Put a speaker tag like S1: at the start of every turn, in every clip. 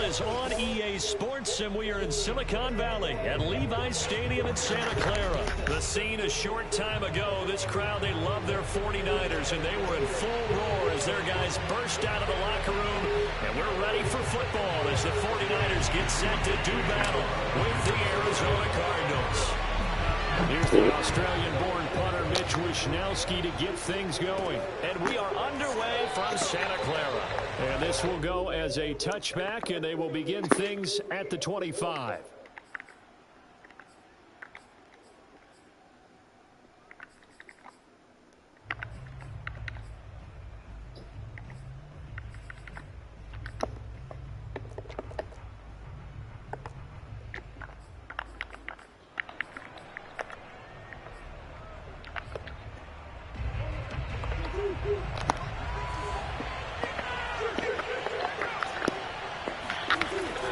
S1: is on EA Sports, and we are in Silicon Valley at Levi's Stadium in Santa Clara. The scene a short time ago. This crowd, they love their 49ers, and they were in full roar as their guys burst out of the locker room. And we're ready for football as the 49ers get set to do battle with the Arizona Cardinals. Here's the Australian-born punter Mitch Wishnowsky to get things going. And we are underway from Santa Clara. And this will go as a touchback, and they will begin things at the 25.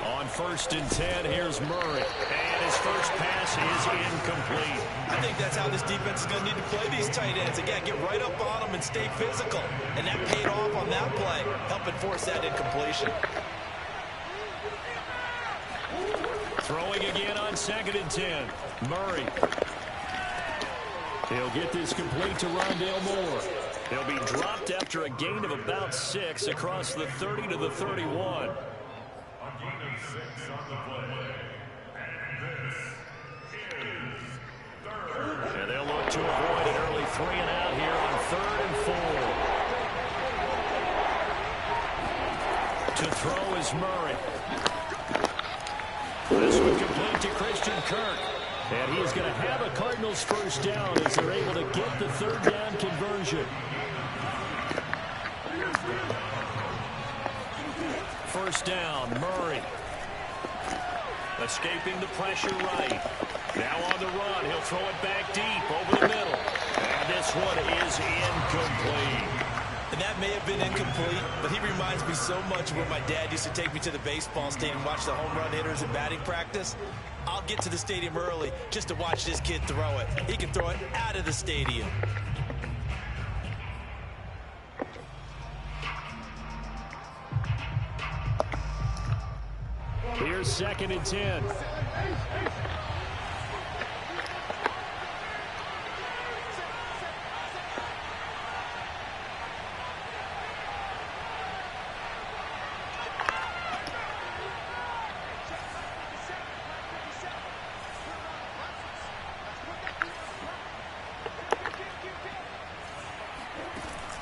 S1: On 1st and 10, here's Murray. And his first pass is incomplete.
S2: I think that's how this defense is going to need to play these tight ends. Again, get right up on them and stay physical. And that paid off on that play, helping force that incompletion.
S1: Throwing again on 2nd and 10. Murray. He'll get this complete to Rondale Moore. He'll be dropped after a gain of about 6 across the 30 to the 31. And they'll look to avoid an early 3 and out here on 3rd and 4. To throw is Murray. This one complete to Christian Kirk. And he is going to have a Cardinals first down as they're able to get the 3rd down conversion. First down, Murray. Escaping the pressure right. Now on the run, he'll throw it back deep over the middle. And this one is incomplete.
S2: And that may have been incomplete, but he reminds me so much of when my dad used to take me to the baseball stadium and watch the home run hitters in batting practice. I'll get to the stadium early just to watch this kid throw it. He can throw it out of the stadium.
S1: Here's 2nd and 10.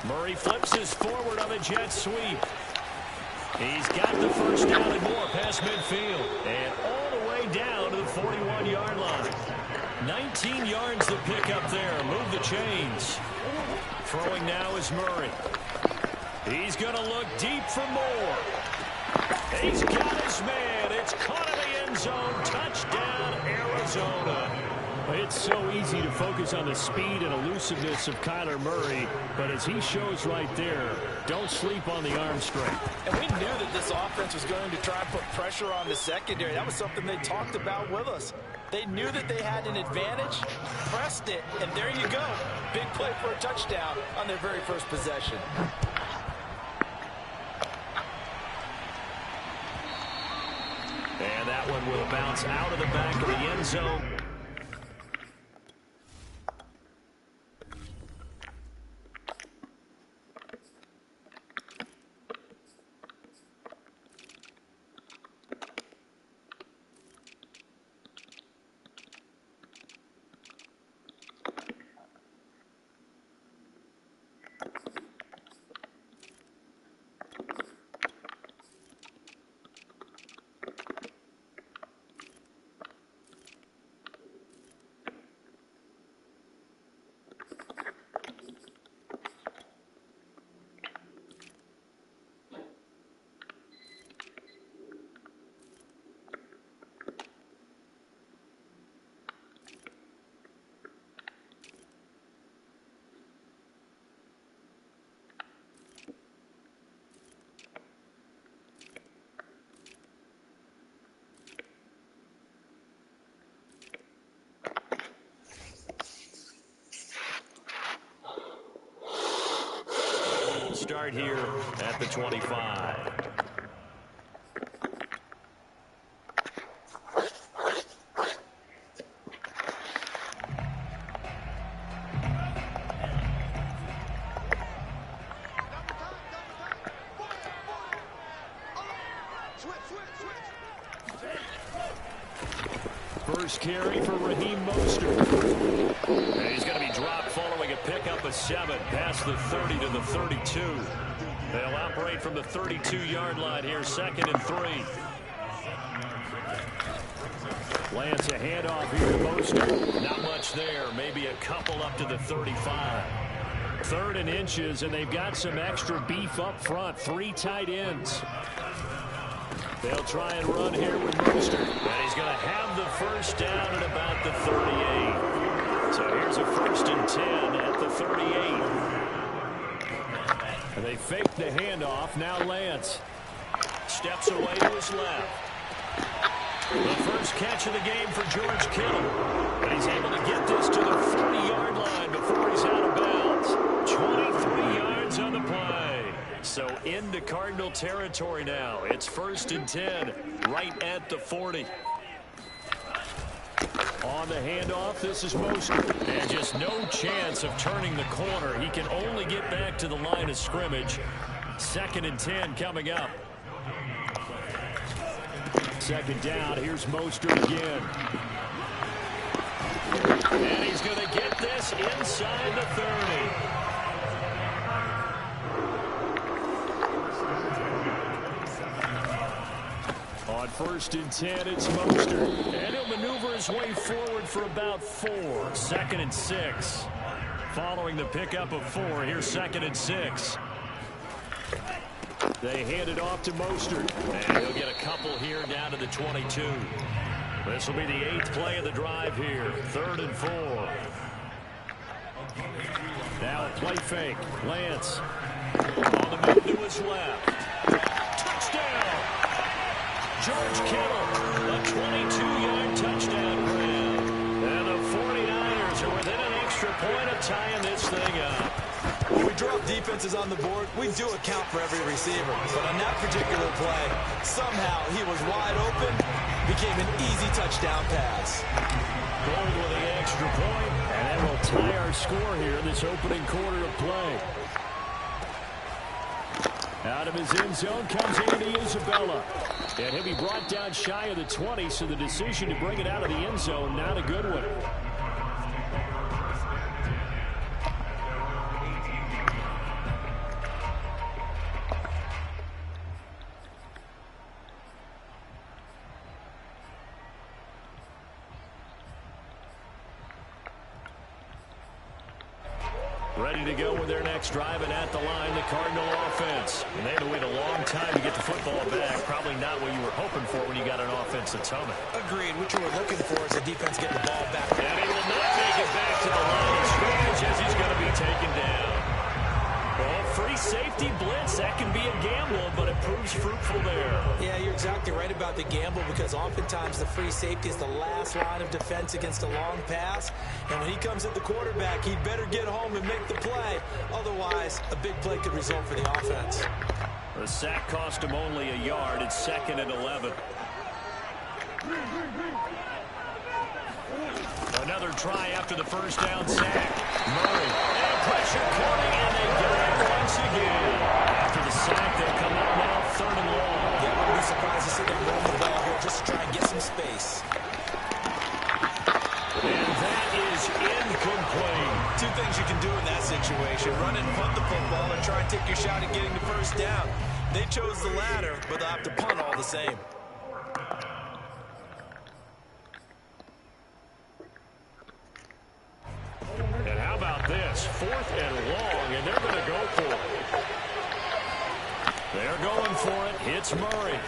S1: Murray flips his forward on the jet sweep. He's got the first down and more past midfield. And all the way down to the 41-yard line. 19 yards to pick up there. Move the chains. Throwing now is Murray. He's going to look deep for more. He's got his man. It's caught in the end zone. Touchdown, Arizona. It's so easy to focus on the speed and elusiveness of Kyler Murray, but as he shows right there, don't sleep on the arm strength.
S2: And we knew that this offense was going to try and put pressure on the secondary. That was something they talked about with us. They knew that they had an advantage, pressed it, and there you go. Big play for a touchdown on their very first possession.
S1: And that one will bounce out of the back of the end zone. Start here at the 25. First carry for Raheem Mostert. And he's going to be dropped following a pickup of 7 past the 30 to the 32. They'll operate from the 32-yard line here, 2nd and 3. Lance a handoff here to Mostert. Not much there. Maybe a couple up to the 35. 3rd and inches, and they've got some extra beef up front. 3 tight ends. They'll try and run here with Mostert. And he's going to have the first down at about the 38. So here's a 1st and 10 at the 38. And they fake the handoff. Now Lance steps away to his left. The first catch of the game for George Kittle. But he's able to get this to the 40-yard line before he's out of bounds. 23 yards on the play. So into Cardinal territory now. It's 1st and 10 right at the 40. On the handoff, this is Mostert. And just no chance of turning the corner. He can only get back to the line of scrimmage. 2nd and 10 coming up. 2nd down. Here's Mostert again. And he's going to get this inside the 30. On 1st and 10, it's Mostert. And he'll maneuver his way forward for about 4. 2nd and 6. Following the pickup of 4, here's 2nd and 6. They hand it off to Mostert. And he'll get a couple here down to the 22. This will be the 8th play of the drive here. 3rd and 4. Now a play fake. Lance on the move to his left. Touchdown! George Kittle, a 22-yard touchdown grab. And the 49ers are within an extra point of tying this thing up.
S2: When we drop defenses on the board, we do account for every receiver. But on that particular play, somehow he was wide open, became an easy touchdown pass.
S1: Gold with the extra point, and that will tie our score here in this opening quarter of play. Out of his end zone comes Andy Isabella. And he'll be brought down shy of the 20, so the decision to bring it out of the end zone, not a good one. Ready to go with their next drive, and at the line, the Cardinal offense. And they had to wait a long time to get the football back. Probably not what you were hoping for when you got an offense that's humming.
S2: Agreed. What you were looking for is the defense getting the ball back.
S1: And he will not make it back to the line of scrimmage as he's going to be taken down. Well, free safety blitz, that can be a gamble, but it proves fruitful there.
S2: Yeah, you're exactly right about the gamble, because oftentimes the free safety is the last line of defense against a long pass. And when he comes at the quarterback, he'd better get home and make the play. Otherwise, a big play could result for the offense.
S1: The sack cost him only a yard. It's 2nd and 11. Another try after the first down sack. Murray. And pressure coming, and they got it once again. After the sack, they'll come out now 3rd and long.
S2: Yeah, I wouldn't be surprised to see them run the ball here just to try and get some space.
S1: And that is incomplete.
S2: 2 things you can do in that situation: run and punt the football, or try and take your shot at getting the first down. They chose the latter, but they'll have to punt all the same.
S1: And how about this? 4th and long, and they're going to go for it. They're going for it. It's Murray.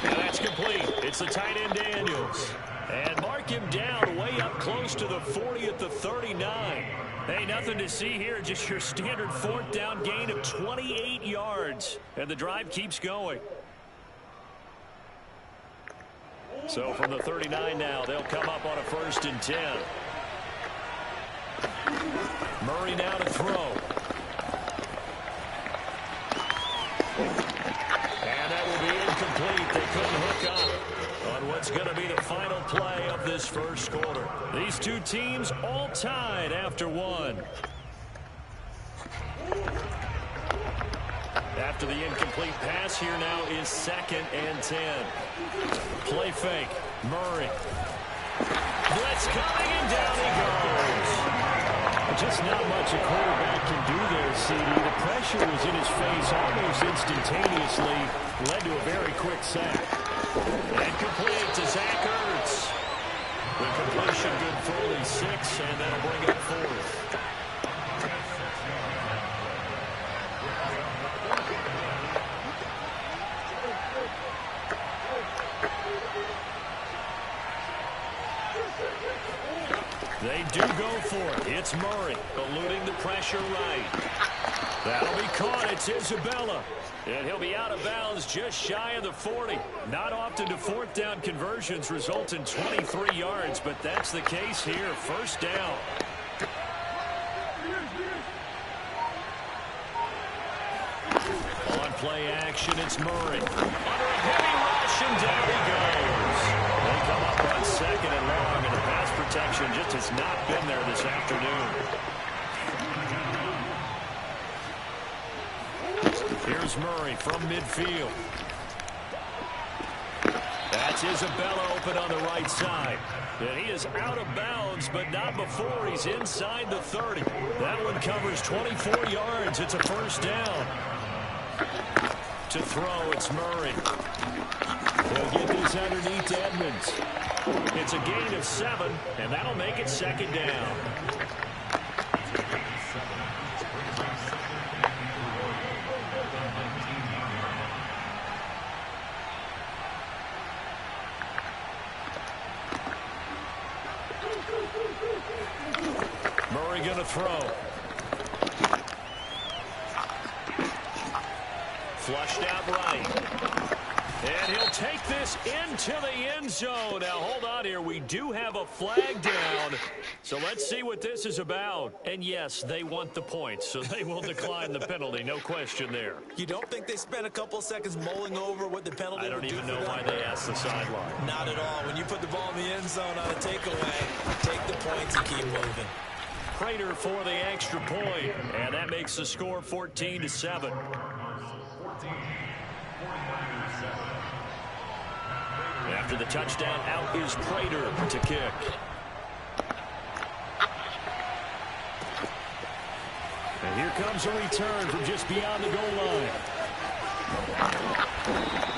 S1: And that's complete. It's the tight end Daniels. And mark him down way up close to the 40 at the 39. Hey, nothing to see here. Just your standard 4th down gain of 28 yards. And the drive keeps going. So from the 39 now, they'll come up on a 1st and 10. Murray now to throw. And that will be incomplete. They couldn't hook up on what's going to be the final play of this first quarter. These two teams all tied after one. After after the incomplete pass. Here now is 2nd and 10. Play fake. Murray. Blitz coming, and down he goes. Just not much a quarterback can do there, CD. The pressure was in his face almost instantaneously. Led to a very quick sack. And complete to Zach Ertz. The completion good for only 6, and that'll bring up 4th. They do go for it. It's Murray eluding the pressure right. That'll be caught. It's Isabella. And he'll be out of bounds just shy of the 40. Not often do 4th down conversions result in 23 yards, but that's the case here. 1st down. On play action, it's Murray. Under a heavy rush, and down he goes. They come up on 2nd and long, and the pass protection just has not been there this afternoon. Here's Murray from midfield. That's Isabella open on the right side. And he is out of bounds, but not before he's inside the 30. That one covers 24 yards. It's a 1st down. To throw, it's Murray. He'll get this underneath to Edmonds. It's a gain of 7, and that'll make it 2nd down. Murray going to throw. Flushed out right. And he'll take this into the end zone. Now, hold on here. We do have a flag down. So let's see what this is about. And, yes, they want the points, so they will decline the penalty. No question there.
S2: You don't think they spent a couple seconds mulling over what the penalty would do?
S1: I don't even know why they asked the sideline.
S2: Not at all. When you put the ball in the end zone on a takeaway, take the points and keep moving.
S1: Prater for the extra point, and that makes the score 14-7. After the touchdown, out is Prater to kick. And here comes a return from just beyond the goal line.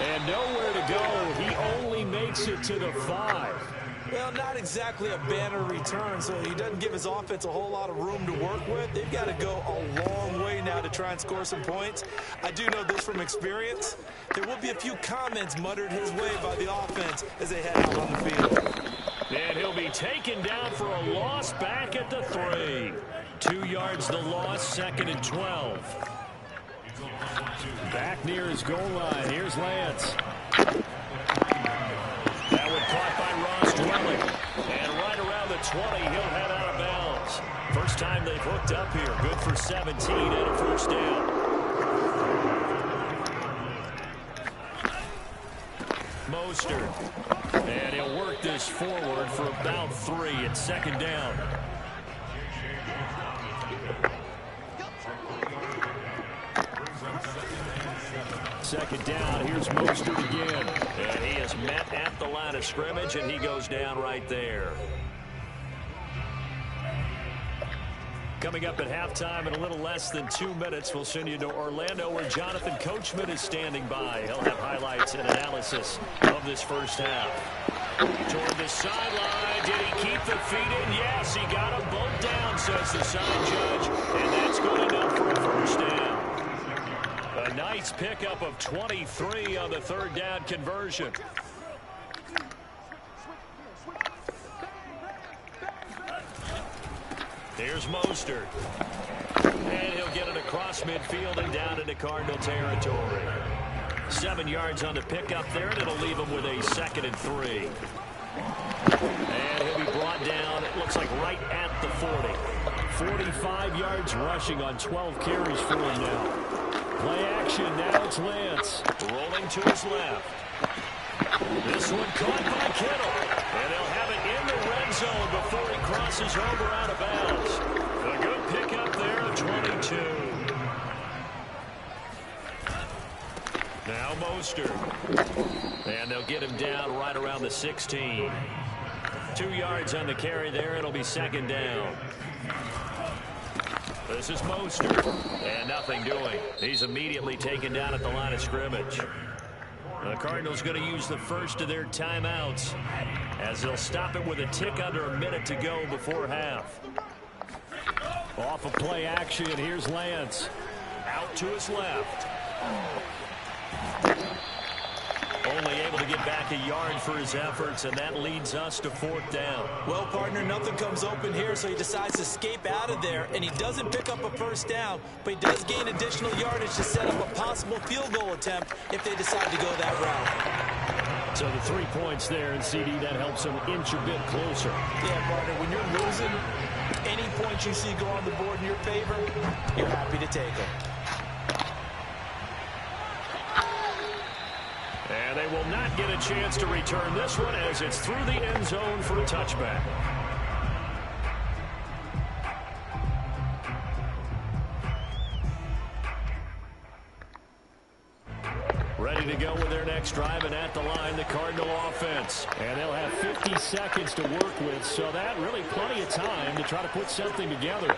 S1: And nowhere to go. He only makes it to the 5.
S2: Well, not exactly a banner return, so he doesn't give his offense a whole lot of room to work with. They've got to go a long way now to try and score some points. I do know this from experience. There will be a few comments muttered his way by the offense as they head out on the field.
S1: And he'll be taken down for a loss back at the 3. 2 yards the loss, 2nd and 12. Back near his goal line. Here's Lance. That one caught by Ross Dwelling. And right around the 20, he'll head out of bounds. First time they've hooked up here. Good for 17 and a 1st down. Mostert. And he'll work this forward for about 3 at 2nd down. Second down, here's Mostert again. And he is met at the line of scrimmage, and he goes down right there. Coming up at halftime in a little less than 2 minutes, we'll send you to Orlando where Jonathan Coachman is standing by. He'll have highlights and analysis of this first half. Toward the sideline, did he keep the feet in? Yes, he got them both down, says the sign judge, and that's good enough for a 1st down. A nice pickup of 23 on the 3rd down conversion. Here's Mostert. And he'll get it across midfield and down into Cardinal territory. 7 yards on the pickup there, and it'll leave him with a 2nd and 3. And he'll be brought down, it looks like right at the 40. 45 yards rushing on 12 carries for him now. Play action, now it's Lance. Rolling to his left. This one caught by Kittle. And they'll have it in the red zone before he crosses over out of bounds. A good pickup there of 22. Now Mostert. And they'll get him down right around the 16. 2 yards on the carry there. It'll be second down. This is Mostert. And nothing doing. He's immediately taken down at the line of scrimmage. The Cardinals going to use the first of their timeouts as they'll stop it with a tick under a minute to go before half. Off of play action, here's Lance. Out to his left. Only able to get back a yard for his efforts, and that leads us to fourth down.
S2: Well, partner, nothing comes open here, so he decides to escape out of there, and he doesn't pick up a first down, but he does gain additional yardage to set up a possible field goal attempt if they decide to go that route.
S1: So the 3 points there, and CD, that helps him inch a bit closer.
S2: Yeah, partner, when you're losing, any points you see go on the board in your favor, you're happy to take them.
S1: And they will not get a chance to return this one as it's through the end zone for a touchback. Ready to go with their next drive, and at the line, the Cardinal offense. And they'll have 50 seconds to work with, so that really plenty of time to try to put something together.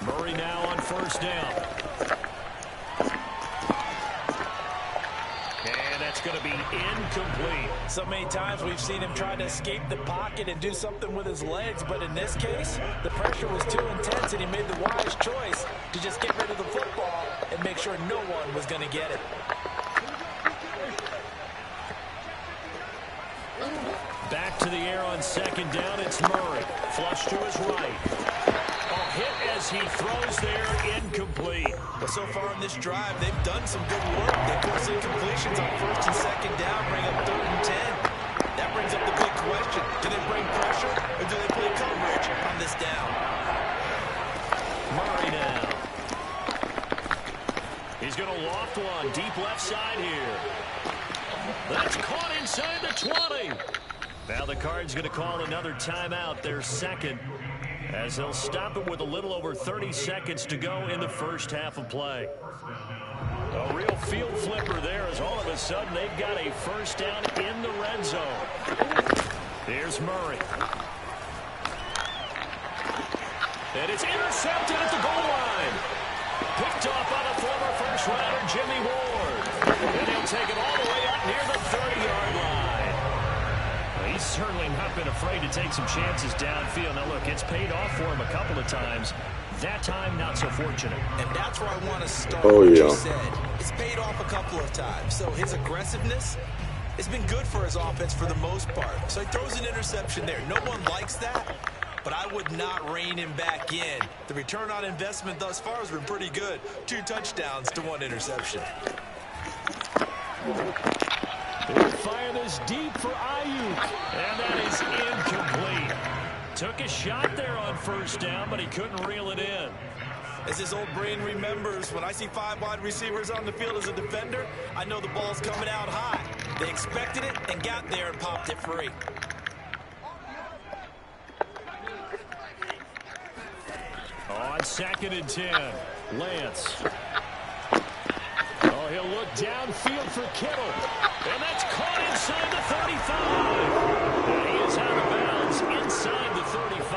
S1: Murray now on first down. And that's going to be incomplete.
S2: So many times we've seen him try to escape the pocket and do something with his legs, but in this case, the pressure was too intense, and he made the wise choice to just get rid of the football and make sure no one was going to get it.
S1: Back to the air on second down, it's Murray. Flush to his right. Hit as he throws there, incomplete.
S2: But so far in this drive, they've done some good work. They force incompletions on first and second down, bring up 3rd and 10. That brings up the big question. Do they bring pressure, or do they play coverage on this down?
S1: Murray now. He's going to loft one, deep left side here. That's caught inside the 20. Now the Cards going to call another timeout, their second, as they'll stop it with a little over 30 seconds to go in the first half of play. A real field flipper there as all of a sudden they've got a first down in the red zone. Here's Murray. And it's intercepted at the goal line. Picked off by the former first-rounder Jimmy Ward. And he'll take it all the way up near the 30-yard line. He's certainly not been afraid to take some chances downfield. Now, look, it's paid off for him a couple of times. That time, not so fortunate.
S2: And that's where I want to start what you said. It's paid off a couple of times. So his aggressiveness has been good for his offense for the most part. So he throws an interception there. No one likes that, but I would not rein him back in. The return on investment thus far has been pretty good. 2 touchdowns to 1 interception.
S1: They'll fire this deep for Ayuk. And that is incomplete. Took a shot there on first down, but he couldn't reel it in.
S2: As his old brain remembers, when I see 5 wide receivers on the field as a defender, I know the ball's coming out high. They expected it and got there and popped it free.
S1: On 2nd and 10, Lance. Oh, he'll look downfield for Kittle. And that's caught inside the 35. And he is out of bounds inside the 35.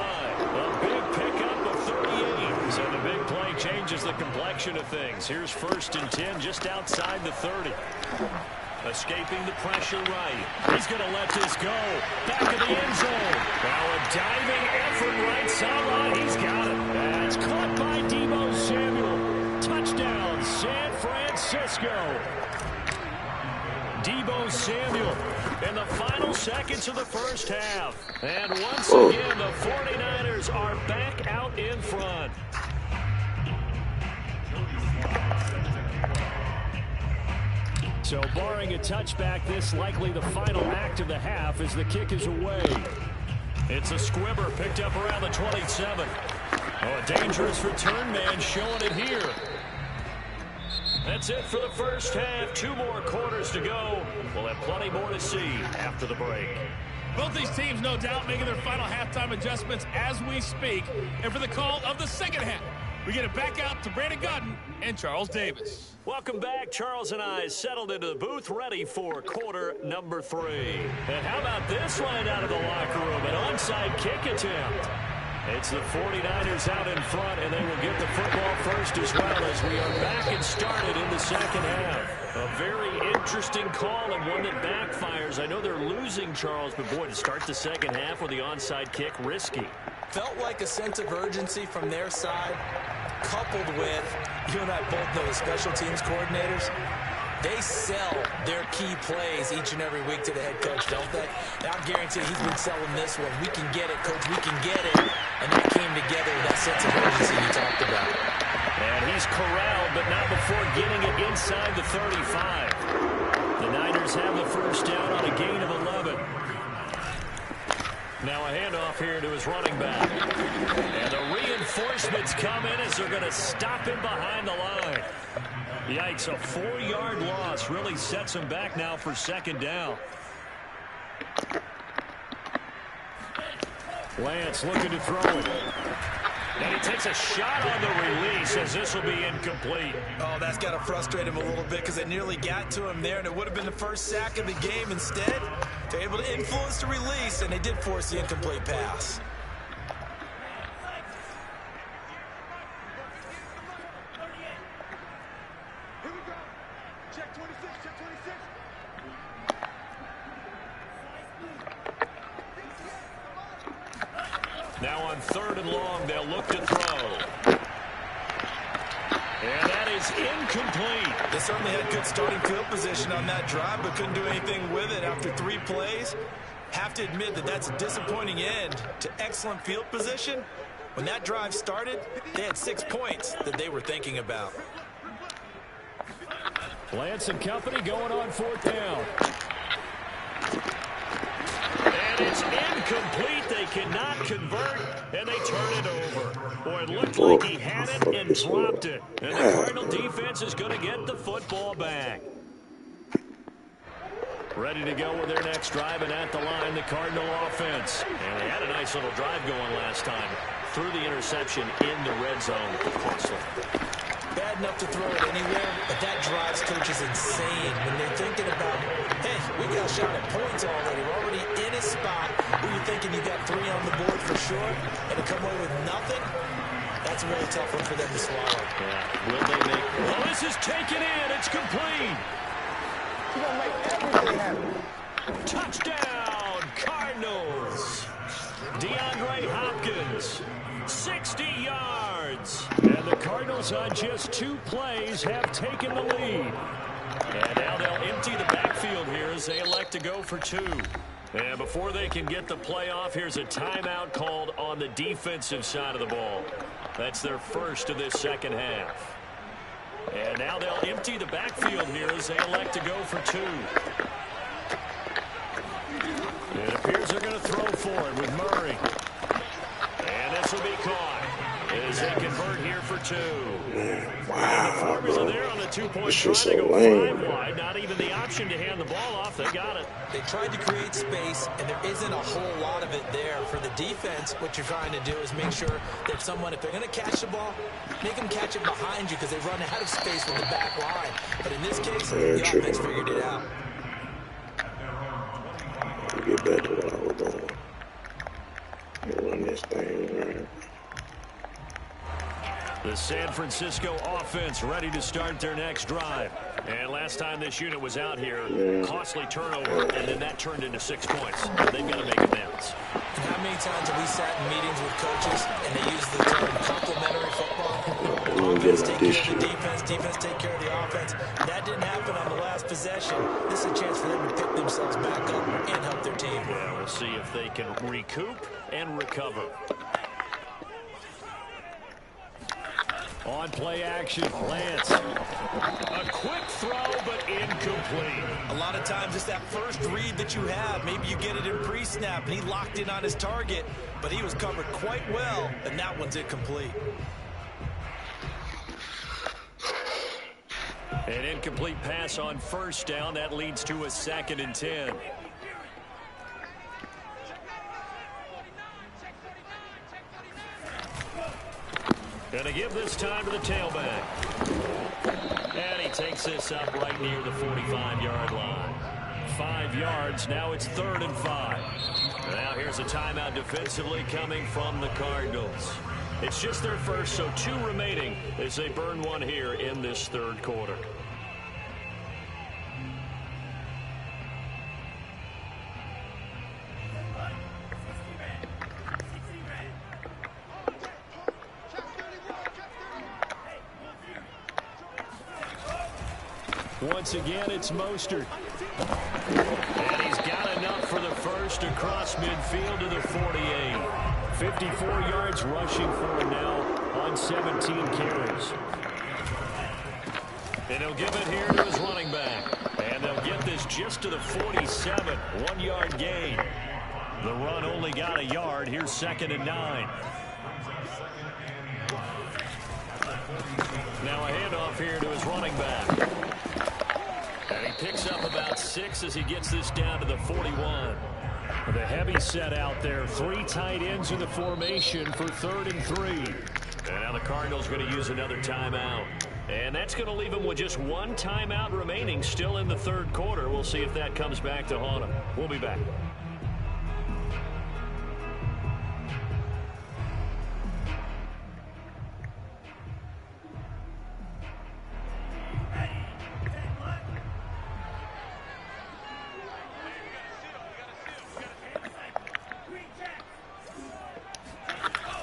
S1: A big pickup of 38. So the big play changes the complexion of things. Here's 1st and 10 just outside the 30. Escaping the pressure right. He's going to let this go. Back of the end zone. Now a diving effort right sideline. He's got it. That's caught by Deebo Samuel. Touchdown, San Francisco. Deebo Samuel in the final seconds of the first half. And once again, the 49ers are back out in front. So barring a touchback, this likely the final act of the half as the kick is away. It's a squibber picked up around the 27. Oh, a dangerous return man showing it here. That's it for the first half. 2 more quarters to go. We'll have plenty more to see after the break.
S3: Both these teams, no doubt, making their final halftime adjustments as we speak. And for the call of the second half, We get it back out to Brandon Gordon and Charles Davis.
S1: Welcome back. Charles and I settled into the booth, ready for quarter number 3. And how about this line out of the locker room? An onside kick attempt. It's the 49ers out in front, and they will get the football first as well as we are back and started in the second half. A very interesting call and one that backfires. I know they're losing, Charles, but boy, to start the second half with the onside kick, risky.
S2: Felt like a sense of urgency from their side, coupled with, you and I both know the special teams coordinators, they sell their key plays each and every week to the head coach, don't they? Now, I guarantee he's been selling this one. We can get it, coach, we can get it. And that came together with that sense of urgency you talked about.
S1: And he's corralled, but not before getting it inside the 35. The Niners have the first down on a gain of 11. Now a handoff here to his running back. And the reinforcements come in as they're going to stop him behind the line. Yikes, a 4-yard loss really sets him back now for second down. Lance looking to throw it. And he takes a shot on the release as this will be incomplete.
S2: Oh, that's got to frustrate him a little bit because they nearly got to him there, and it would have been the first sack of the game. Instead, they're able to influence the release, and they did force the incomplete pass.
S1: Now on 3rd and long, they'll look to throw. And that is incomplete.
S2: They certainly had good starting field position on that drive, but couldn't do anything with it after 3 plays. Have to admit that that's a disappointing end to excellent field position. When that drive started, they had 6 points that they were thinking about.
S1: Lance and company going on 4th down. And it's incomplete. They cannot convert, and they turn it over. Boy, it looked like he had it and dropped it. And the Cardinal defense is going to get the football back. Ready to go with their next drive, and at the line, the Cardinal offense. And they had a nice little drive going last time. Through the interception in the red zone. Costly.
S2: Bad enough to throw it anywhere, but that drives coaches insane when they're thinking about, hey, we got a shot at points already. We're already in a spot where you're thinking you got 3 on the board for sure, and to come away with nothing, that's a really tough one for them to swallow.
S1: Yeah. Will they make it? Well, this is taken in. It's complete.
S4: You're going to make everything happen.
S1: Touchdown, Cardinals. DeAndre Hopkins, 60 yards. And the Cardinals on just 2 plays have taken the lead. And now they'll empty the backfield here as they elect to go for 2. And before they can get the play off, here's a timeout called on the defensive side of the ball. That's their first of this second half. And now they'll empty the backfield here as they elect to go for 2. It appears they're going to throw for it with Murray. And this will be caught as they convert here for 2.
S5: Wow.
S1: And the formula there on the 2-point try
S5: so
S1: to go
S5: lame.
S1: 5 wide. Not even the option to hand the ball off. They got it.
S2: They tried to create space, and there isn't a whole lot of it there. For the defense, what you're trying to do is make sure that someone, if they're going to catch the ball, make them catch it behind you because they run out of space with the back line. But in this case, the offense figured it out.
S5: Get back to what I was doing. Run this thing right.
S1: The San Francisco offense ready to start their next drive. And last time this unit was out here, costly turnover, and then that turned into 6 points. They've got to make amends.
S2: And how many times have we sat in meetings with coaches and they use the term complementary football? Offense take care of the defense, defense take care of the offense. That didn't happen on the last possession. This is a chance for them to pick themselves back up and help their team.
S1: Yeah, we'll see if they can recoup and recover. On play action, Lance. A quick throw, but incomplete.
S2: A lot of times it's that first read that you have. Maybe you get it in pre-snap, and he locked in on his target, but he was covered quite well, and that one's incomplete.
S1: An incomplete pass on first down. That leads to a 2nd and 10. Going to give this time to the tailback. And he takes this up right near the 45-yard line. 5 yards. Now it's 3rd and 5. Now here's a timeout defensively coming from the Cardinals. It's just their first, so 2 remaining as they burn one here in this 3rd quarter. Once again, it's Mostert. And he's got enough for the first across midfield to the 48. 54 yards rushing for him now on 17 carries. And he'll give it here to his running back. And they'll get this just to the 47. 1-yard gain. The run only got a yard. Here's 2nd and 9. Now a handoff here to his running back. And he picks up about 6 as he gets this down to the 41. The heavy set out there. 3 tight ends in the formation for 3rd and 3. And now the Cardinals are going to use another timeout. And that's going to leave them with just 1 timeout remaining still in the 3rd quarter. We'll see if that comes back to haunt them. We'll be back.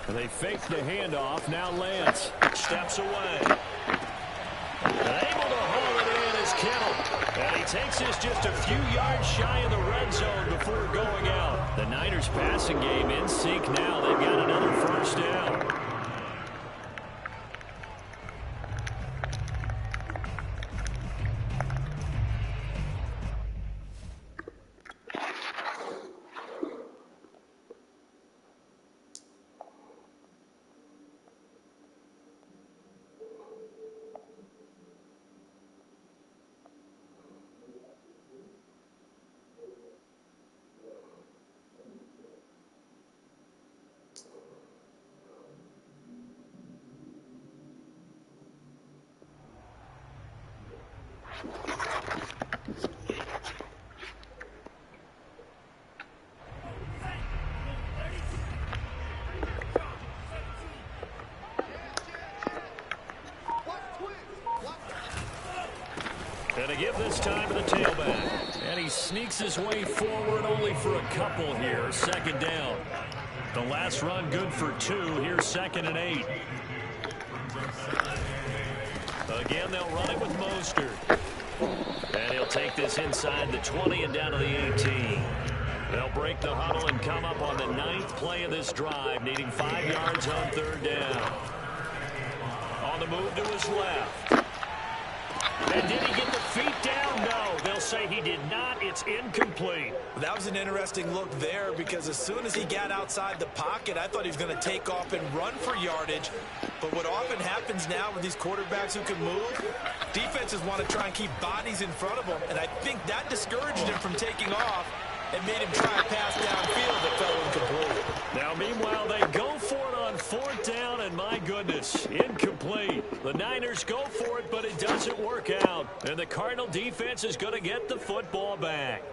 S1: And they fake the handoff. Now Lance steps away. And able to haul it in is Kittle. And he takes this just a few yards shy of the red zone before going out. The Niners passing game in sync now. They've got another first down. And to give this time to the tailback. And he sneaks his way forward only for a couple here. 2nd down. The last run good for 2. Here's 2nd and 8. Again, they'll run it with Mostert. And he'll take this inside the 20 and down to the 18. They'll break the huddle and come up on the 9th play of this drive, needing 5 yards on 3rd down. On the move to his left. And did he get the feet down? No. They'll say he did not. It's incomplete.
S2: That was an interesting look there because as soon as he got outside the pocket, I thought he was going to take off and run for yardage. But what often happens now with these quarterbacks who can move, defenses want to try and keep bodies in front of them. And I think that discouraged him from taking off and made him try a pass downfield that fell incomplete.
S1: Now, meanwhile, they go for it on 4th down, and my goodness, incomplete. The Niners go for it, but it doesn't work out. And the Cardinal defense is going to get the football back.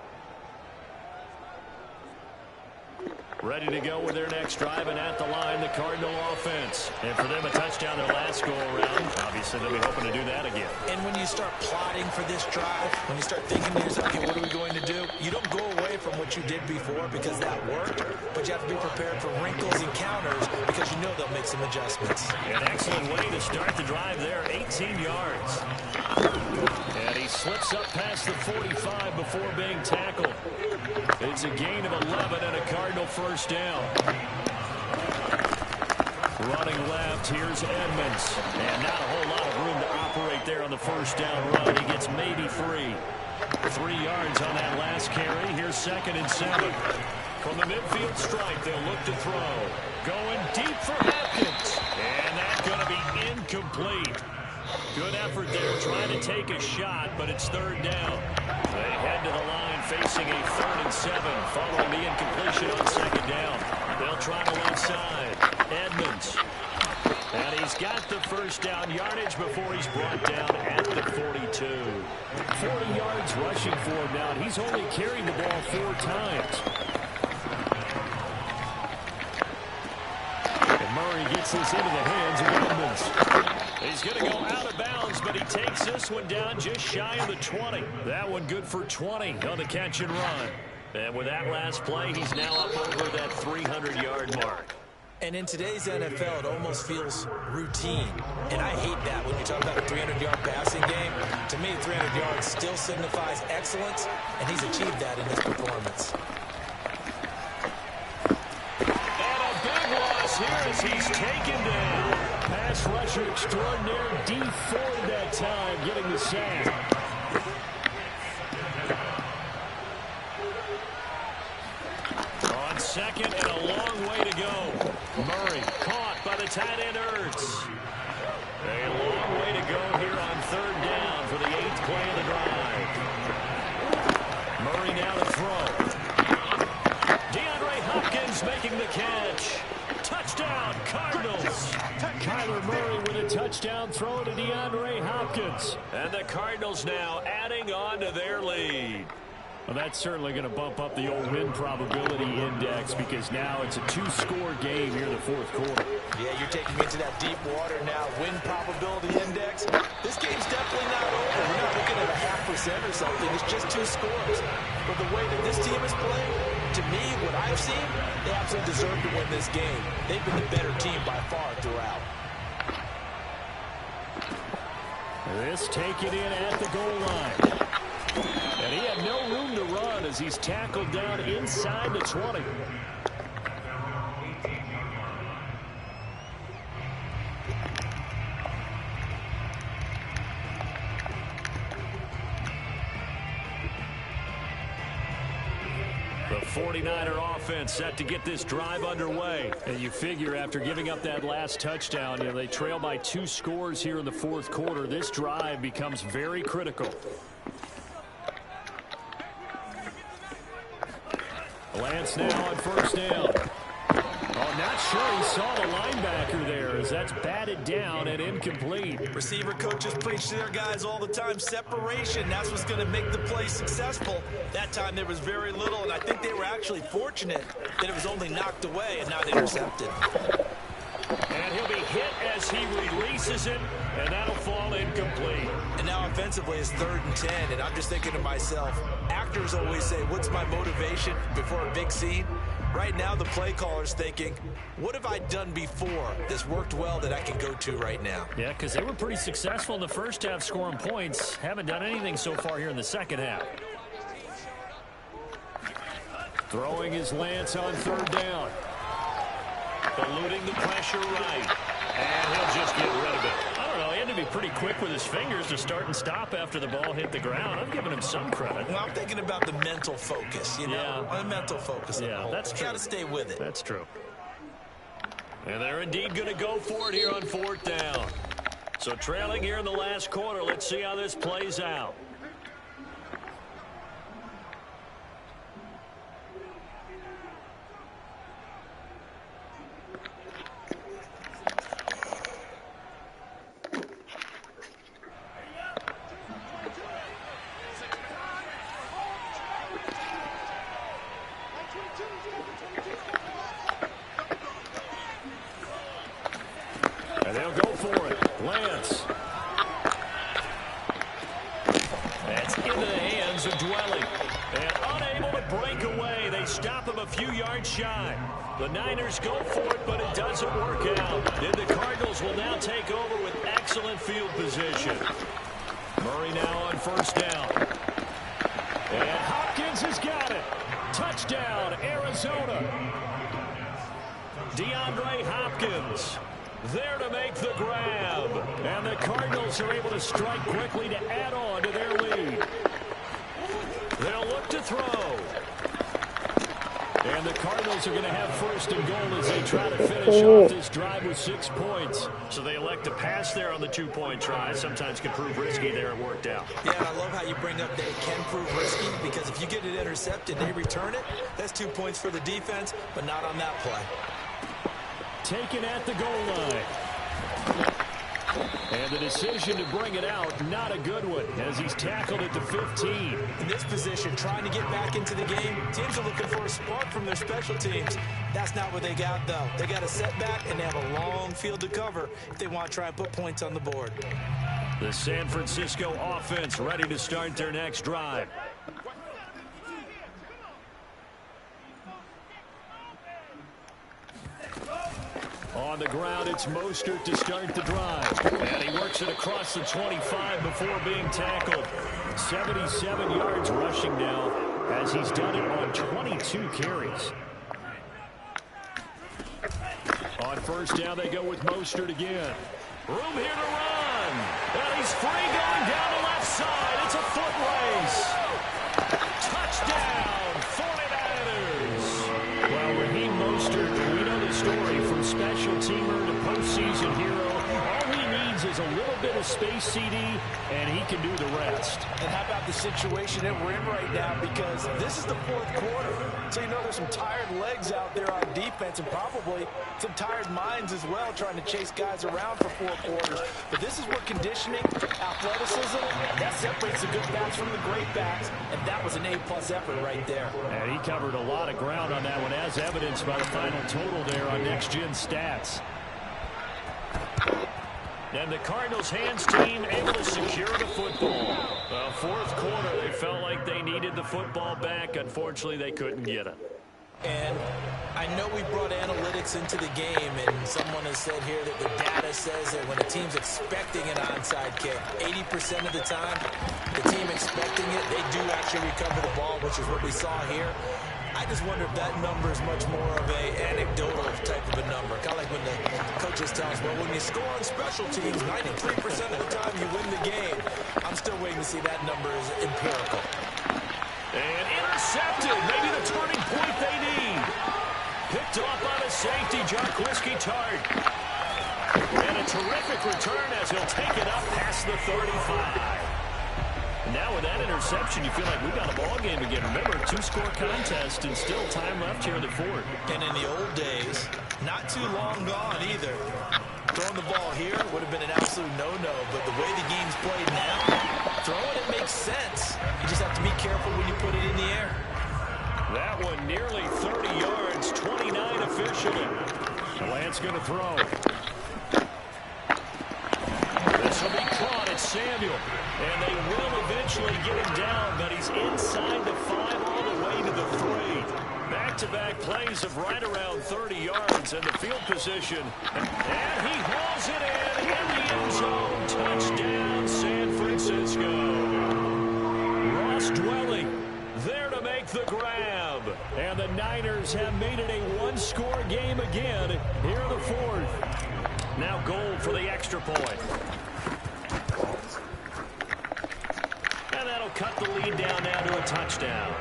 S1: Ready to go with their next drive, and at the line, the Cardinal offense. And for them, a touchdown their last go-around. Obviously, they'll be hoping to do that again.
S2: And when you start plotting for this drive, when you start thinking to yourself, okay, what are we going to do? You don't go away from what you did before because that worked, but you have to be prepared for wrinkles and counters because you know they'll make some adjustments.
S1: An excellent way to start the drive there, 18 yards. And he slips up past the 45 before being tackled. It's a gain of 11 and a Cardinal first down. Running left, here's Edmonds. And not a whole lot of room to operate there on the first down run. He gets maybe 3. 3 yards on that last carry. Here's 2nd and 7. From the midfield stripe, they'll look to throw. Going deep for Hopkins. And that's going to be incomplete. Good effort there, trying to take a shot, but it's 3rd down. They head to the line facing a 3rd and 7 following the incompletion on 2nd down. They'll try the left side. Edmonds. And he's got the first down yardage before he's brought down at the 42. 40 yards rushing for him now, and he's only carried the ball 4 times. And Murray gets this into the hands of Edmonds. He's going to go out of bounds, but he takes this one down just shy of the 20. That one good for 20 on the catch and run. And with that last play, he's now up over that 300-yard mark.
S2: And in today's NFL, it almost feels routine. And I hate that when you talk about a 300-yard passing game. To me, 300 yards still signifies excellence, and he's achieved that in his performance.
S1: And a big loss here as he's taken down. Pass rusher extraordinaire, D Ford that time, getting the sack. On second and a long way to go. Murray caught by the tight end Ertz. A long way to go here on third down for the 8th play of the drive. Murray now to throw. DeAndre Hopkins making the catch. Touchdown, Cardinals. Kyler Murray with a touchdown throw to DeAndre Hopkins. And the Cardinals now adding on to their lead. Well, that's certainly going to bump up the old win probability index because now it's a 2-score game here in the 4th quarter.
S2: Yeah, you're taking me into that deep water now. Win probability index. This game's definitely not over. We're not looking at a 0.5% or something. It's just 2 scores. But the way that this team is playing, to me, what I've seen, they absolutely deserve to win this game. They've been the better team by far throughout.
S1: This taken in at the goal line. And he had no room to run as he's tackled down inside the 20. The 49er offense set to get this drive underway. And you figure after giving up that last touchdown, they trail by 2 scores here in the 4th quarter. This drive becomes very critical. Lance now on first down. Oh, not sure he saw the linebacker there as that's batted down and incomplete.
S2: Receiver coaches preach to their guys all the time. Separation, that's what's going to make the play successful. That time there was very little, and I think they were actually fortunate that it was only knocked away and not intercepted.
S1: And he'll be hit as he releases it, and that'll fall incomplete.
S2: And now offensively it's 3rd and 10, and I'm just thinking to myself, actors always say, what's my motivation before a big scene? Right now the play caller's thinking, what have I done before that's worked well that I can go to right now?
S1: Yeah, because they were pretty successful in the first half scoring points. Haven't done anything so far here in the second half. Throwing his Lance on 3rd down. Eluding the pressure right. And he'll just get rid of it. I don't know, he had to be pretty quick with his fingers to start and stop after the ball hit the ground. I'm giving him some credit.
S2: Well, I'm thinking about the mental focus, you know?
S1: Yeah.
S2: The mental focus.
S1: Yeah, that's true.
S2: Got to stay with it.
S1: That's true. And they're indeed going to go for it here on 4th down. So trailing here in the last quarter, let's see how this plays out. And they'll go for it. Lance. That's into the hands of Dwelly. And unable to break away. They stop him a few yards shy. The Niners go for it, but it doesn't work out. And the Cardinals will now take over with excellent field position. Murray now on first down. And Hopkins has got it. Touchdown, Arizona. DeAndre Hopkins there to make the grab. And the Cardinals are able to strike quickly to add on to their lead. They'll look to throw. And the Cardinals are going to have first and goal as they try to finish off this drive with 6 points. So they elect to pass there on the 2-point try. Sometimes can prove risky there. It worked out.
S2: Yeah, and I love how you bring up that it can prove risky, because if you get it intercepted, they return it. That's 2 points for the defense, but not on that play.
S1: Taken at the goal line. And the decision to bring it out, not a good one, as he's tackled at the 15.
S2: In this position, trying to get back into the game, teams are looking for a spark from their special teams. That's not what they got, though. They got a setback, and they have a long field to cover if they want to try and put points on the board.
S1: The San Francisco offense ready to start their next drive. On the ground, it's Mostert to start the drive. And he works it across the 25 before being tackled. 77 yards rushing now, as he's done it on 22 carries. On first down, they go with Mostert again. Room here to run. And he's free going down the left side. It's a foot race. Touchdown, 49ers. Well, Raheem Mostert, we know the story from special teamer to postseason hero. All he needs is a little bit of space, CD, and he can do the rest.
S2: And how about the situation that we're in right now? Because this is the fourth quarter. So you know there's some tired legs out there on defense and probably some tired minds as well trying to chase guys around for 4 quarters. But this is where conditioning, athleticism, that separates the good backs from the great backs. And that was an A-plus effort right there.
S1: And he covered a lot of ground on that one, as evidenced by the final total there on Next Gen Stats. And the Cardinals' hands team able to secure the football. Fourth quarter, they felt like they needed the football back. Unfortunately, they couldn't get it.
S2: And I know we brought analytics into the game, and someone has said here that the data says that when a team's expecting an onside kick, 80% of the time, the team expecting it, they do actually recover the ball, which is what we saw here. I just wonder if that number is much more of a anecdotal type of a number. Kind of like when the coaches tell us, well, when you score on special teams, 93% of the time you win the game. I'm still waiting to see that number is empirical.
S1: And intercepted. Maybe the turning point they need. Picked off by the safety, Jarquiski Tart. And a terrific return as he'll take it up past the 35. Now with that interception, you feel like we've got a ball game again. Remember, 2-score contest and still time left here in the fourth.
S2: And in the old days, not too long gone either. Throwing the ball here would have been an absolute no-no, but the way the game's played now, throwing it makes sense. You just have to be careful when you put it in the air.
S1: That one nearly 30 yards, 29 officially. Lance going to throw. This will be caught. It's Samuel. And they will eventually get him down, but he's inside the 5 all the way to the 3. Back-to-back plays of right around 30 yards and the field position. And he hauls it in the end zone. Touchdown, San Francisco. Ross Dwelling there to make the grab. And the Niners have made it a 1-score game again here in the fourth. Now goal for the extra point. And that'll cut the lead down now to a touchdown.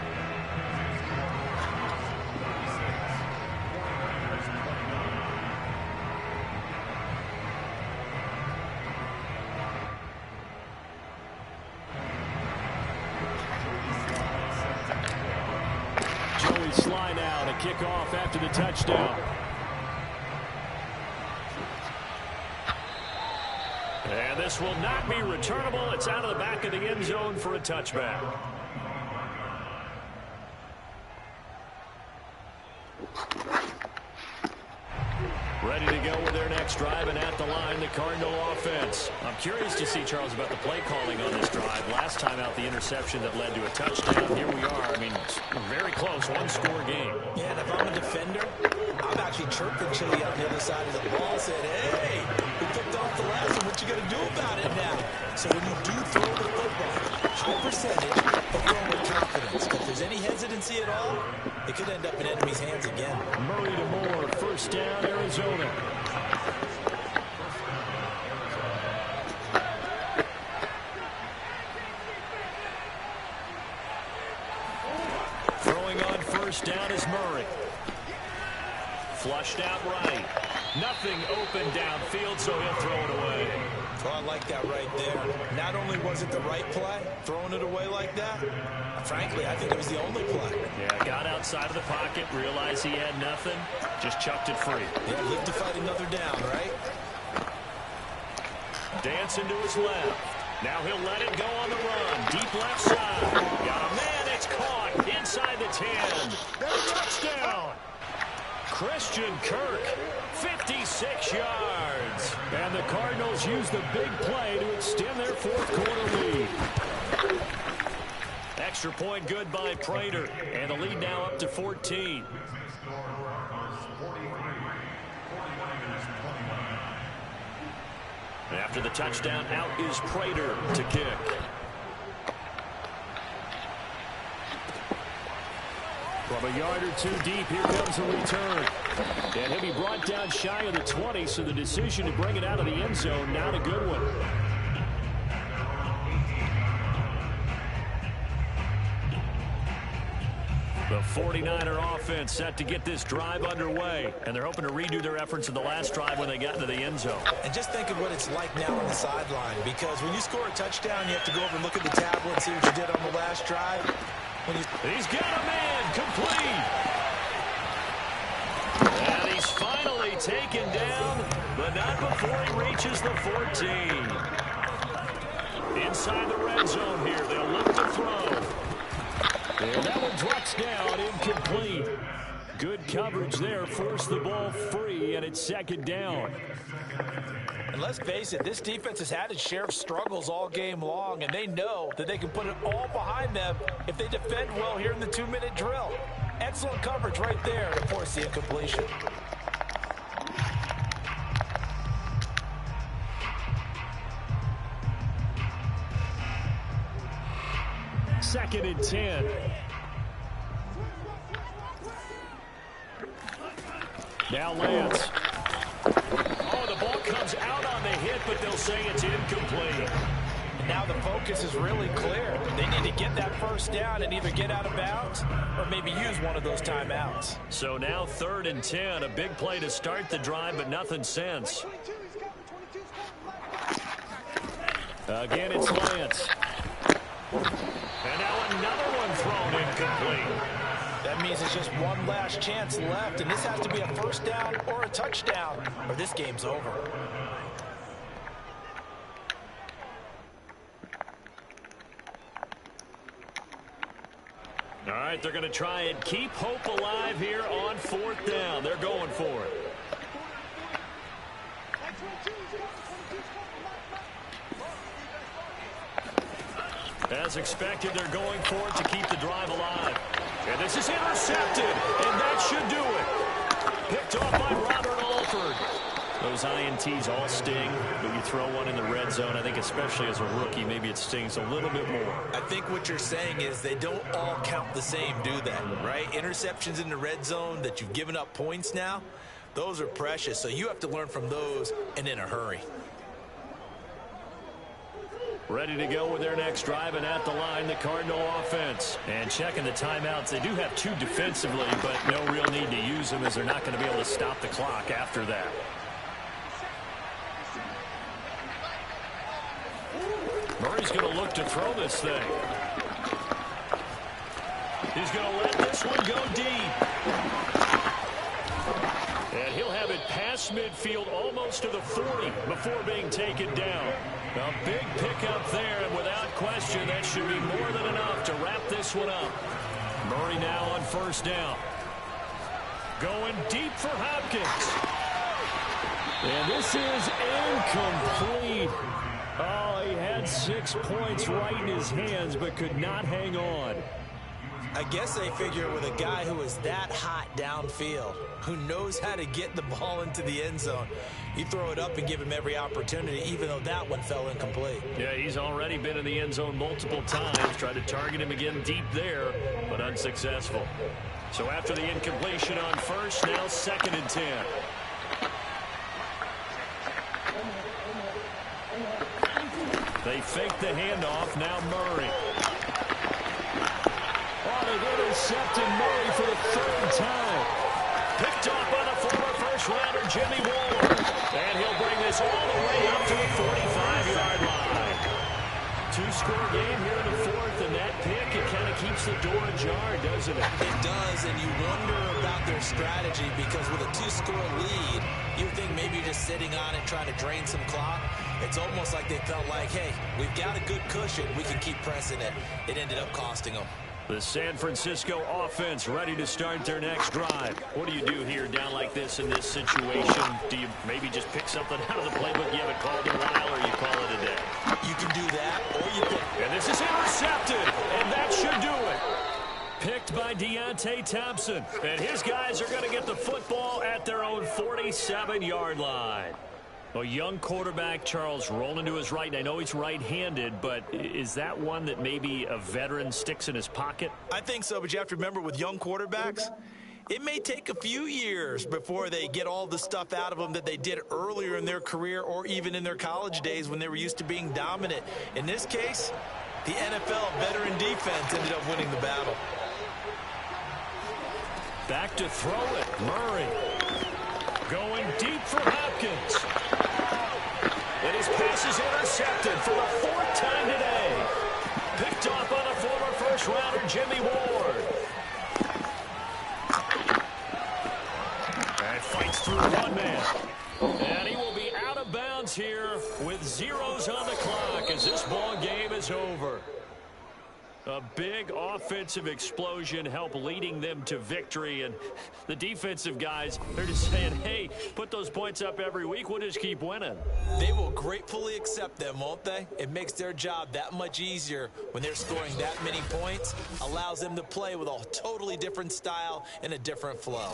S1: Joey Sly now to kick off after the touchdown. And this will not be returnable. It's out of the back of the end zone for a touchback. Ready to go with their next drive, and at the line, the Cardinal offense. I'm curious to see, Charles, about the play calling on this drive. Last time out, the interception that led to a touchdown. Here we are. I mean, very close, 1-score game.
S2: Yeah, and if I'm a defender, I'm actually chirping Chili on the other side of the ball, said, hey, we picked off the last one. What you going to do about it now? So when you do throw the football, high percentage, but throw with confidence. If there's any hesitancy at all, it could end up in enemy's hands again.
S1: Murray to Moore, first down, Arizona. Throwing on first down is Murray. Flushed out right. Nothing open downfield, so he'll throw it away.
S2: Oh, I like that right there. Not only was it the right play, throwing it away like that, frankly, I think it was the only play.
S1: Yeah, got outside of the pocket, realized he had nothing, just chucked it free.
S2: Yeah, live to fight another down, right?
S1: Dancing to his left. Now he'll let it go on the run. Deep left side. Got a man. It's caught inside the 10. Touchdown. Christian Kirk, 56 yards. And the Cardinals use the big play to extend their fourth quarter lead. Extra point good by Prater. And the lead now up to 14. After the touchdown, out is Prater to kick. From a yard or two deep, here comes the return. And he'll be brought down shy of the 20, so the decision to bring it out of the end zone, not a good one. The 49er offense set to get this drive underway, and they're hoping to redo their efforts in the last drive when they got into the end zone.
S2: And just think of what it's like now on the sideline, because when you score a touchdown, you have to go over and look at the tablet and see what you did on the last drive.
S1: He's got a man complete. And he's finally taken down, but not before he reaches the 14. Inside the red zone here, they'll look to throw. And that one drops down, incomplete. Good coverage there, forced the ball free, and it's second down.
S2: And let's face it, this defense has had its share of struggles all game long, and they know that they can put it all behind them if they defend well here in the 2-minute drill. Excellent coverage right there to force the incompletion.
S1: Second and 10. Now Lance. Oh, the ball comes out on the hit, but they'll say it's incomplete.
S2: Now the focus is really clear. They need to get that first down and either get out of bounds or maybe use one of those timeouts.
S1: So now 3rd and 10, a big play to start the drive, but nothing since. Again, it's Lance. And now another one thrown incomplete.
S2: That means it's just one last chance left, and this has to be a first down or a touchdown, or this game's over.
S1: All right, they're going to try and keep hope alive here on 4th down. They're going for it. As expected, they're going for it to keep the drive alive. And this is intercepted, and that should do it. Picked off by Robert Alford. Those INTs all sting, but you throw one in the red zone, I think especially as a rookie, maybe it stings a little bit more.
S2: I think what you're saying is they don't all count the same, do they? Right? Interceptions in the red zone that you've given up points now, those are precious, so you have to learn from those and in a hurry.
S1: Ready to go with their next drive, and at the line, the Cardinal offense. And checking the timeouts, they do have 2 defensively, but no real need to use them as they're not going to be able to stop the clock after that. Murray's going to look to throw this thing. He's going to let this one go deep. And he'll have it past midfield almost to the 40 before being taken down. A big pickup there, and without question, that should be more than enough to wrap this one up. Murray now on 1st down. Going deep for Hopkins. And this is incomplete. Oh, he had 6 points right in his hands, but could not hang on.
S2: I guess they figure with a guy who is that hot downfield, who knows how to get the ball into the end zone, you throw it up and give him every opportunity, even though that one fell incomplete.
S1: Yeah, he's already been in the end zone multiple times. Tried to target him again deep there, but unsuccessful. So after the incompletion on 1st, now 2nd and 10. They fake the handoff, now Murray. Oh, they've intercepted Murray for the 3rd time. Picked off by the former first-rounder Jimmy Ward. And he'll bring this all the way up to the 45-yard line. 2-score game here in the 4th, and that pick, it kind of keeps the door ajar, doesn't it?
S2: It does, and you wonder about their strategy, because with a 2-score lead, you think maybe you're just sitting on it trying to drain some clock. It's almost like they felt like, hey, we've got a good cushion. We can keep pressing it. It ended up costing them.
S1: The San Francisco offense ready to start their next drive. What do you do here down like this in this situation? Do you maybe just pick something out of the playbook you haven't called in a while, or you call it a day?
S2: You can do that, or you can...
S1: And this is intercepted, and that should do it. Picked by Deontay Thompson. And his guys are going to get the football at their own 47-yard line. A young quarterback, Charles, rolling to his right. And I know he's right-handed, but is that one that maybe a veteran sticks in his pocket?
S2: I think so, but you have to remember with young quarterbacks, it may take a few years before they get all the stuff out of them that they did earlier in their career or even in their college days when they were used to being dominant. In this case, the NFL veteran defense ended up winning the battle.
S1: Back to throw it. Murray going deep for Hopkins. And his pass is intercepted for the fourth time today. Picked off by the former first-rounder Jimmy Ward. And fights through one man. And he will be out of bounds here with zeros on the clock as this ball game is over. A big offensive explosion helped leading them to victory. And the defensive guys, they're just saying, hey, put those points up every week. We'll just keep winning.
S2: They will gratefully accept them, won't they? It makes their job that much easier when they're scoring that many points. Allows them to play with a totally different style and a different flow.